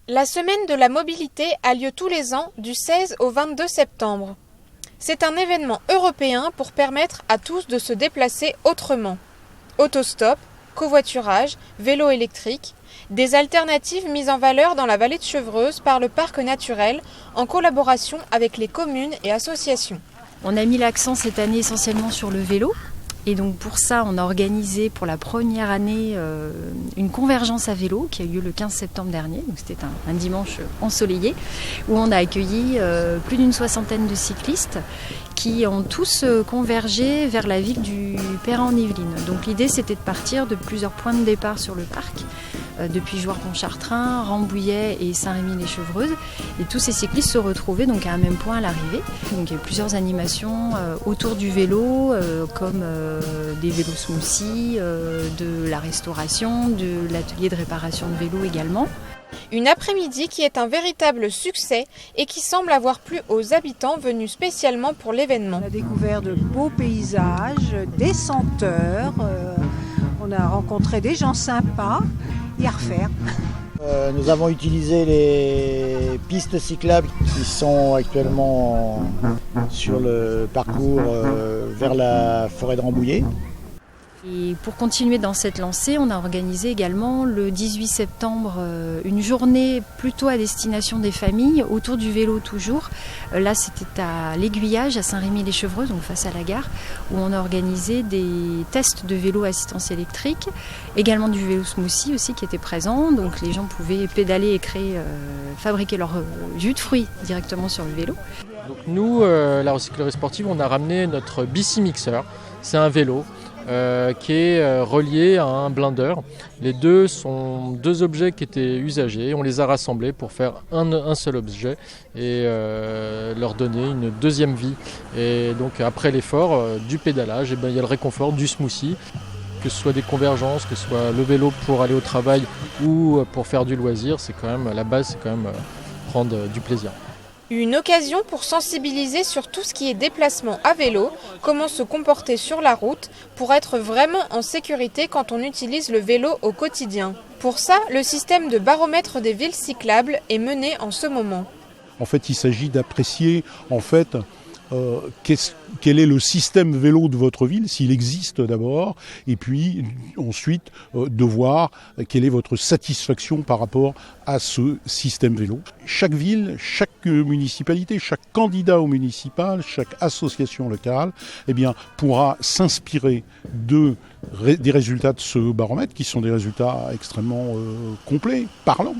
La semaine de la mobilité a lieu tous les ans du 16 au 22 septembre. C'est un événement européen pour permettre à tous de se déplacer autrement. Autostop, covoiturage, vélo électrique, des alternatives mises en valeur dans la vallée de Chevreuse par le parc naturel en collaboration avec les communes et associations. On a mis l'accent cette année essentiellement sur le vélo. Et donc pour ça, on a organisé pour la première année une convergence à vélo qui a eu lieu le 15 septembre dernier. Donc c'était un dimanche ensoleillé où on a accueilli plus d'une soixantaine de cyclistes qui ont tous convergé vers la ville du Perrin-en-Yvelines. Donc l'idée c'était de partir de plusieurs points de départ sur le parc, depuis Jouarre-Pontchartrain, Rambouillet et Saint-Rémy-les-Chevreuses. Et tous ces cyclistes se retrouvaient donc à un même point à l'arrivée. Donc il y a eu plusieurs animations autour du vélo, comme des vélos smoothies, de la restauration, de l'atelier de réparation de vélos également. Une après-midi qui est un véritable succès et qui semble avoir plu aux habitants venus spécialement pour l'événement. On a découvert de beaux paysages, des senteurs, on a rencontré des gens sympas et à refaire. Nous avons utilisé les pistes cyclables qui sont actuellement sur le parcours vers la forêt de Rambouillet. Et pour continuer dans cette lancée, on a organisé également le 18 septembre une journée plutôt à destination des familles, autour du vélo toujours. Là, c'était à l'Aiguillage, à Saint-Rémy-les-Chevreuses, donc face à la gare, où on a organisé des tests de vélo à assistance électrique, également du vélo smoothie aussi qui était présent. Donc les gens pouvaient pédaler et fabriquer leur jus de fruits directement sur le vélo. Donc nous, la recyclerie sportive, on a ramené notre BC Mixer. C'est un vélo qui est relié à un blender. Les deux sont deux objets qui étaient usagés. On les a rassemblés pour faire un seul objet et leur donner une deuxième vie. Et donc après l'effort du pédalage, il y a le réconfort du smoothie. Que ce soit des convergences, que ce soit le vélo pour aller au travail ou pour faire du loisir, c'est quand même la base, c'est quand même prendre du plaisir. Une occasion pour sensibiliser sur tout ce qui est déplacement à vélo, comment se comporter sur la route pour être vraiment en sécurité quand on utilise le vélo au quotidien. Pour ça, le système de baromètre des villes cyclables est mené en ce moment. En fait, il s'agit d'apprécier quel est le système vélo de votre ville, s'il existe d'abord, et puis ensuite de voir quelle est votre satisfaction par rapport à ce système vélo. Chaque ville, chaque municipalité, chaque candidat au municipal, chaque association locale pourra s'inspirer des résultats de ce baromètre, qui sont des résultats extrêmement complets, parlants,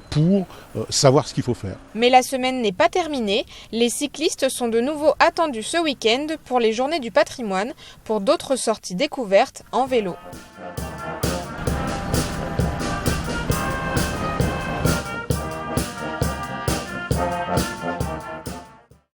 pour savoir ce qu'il faut faire. Mais la semaine n'est pas terminée. Les cyclistes sont de nouveau attendus ce week-end pour les Journées du patrimoine, pour d'autres sorties découvertes en vélo.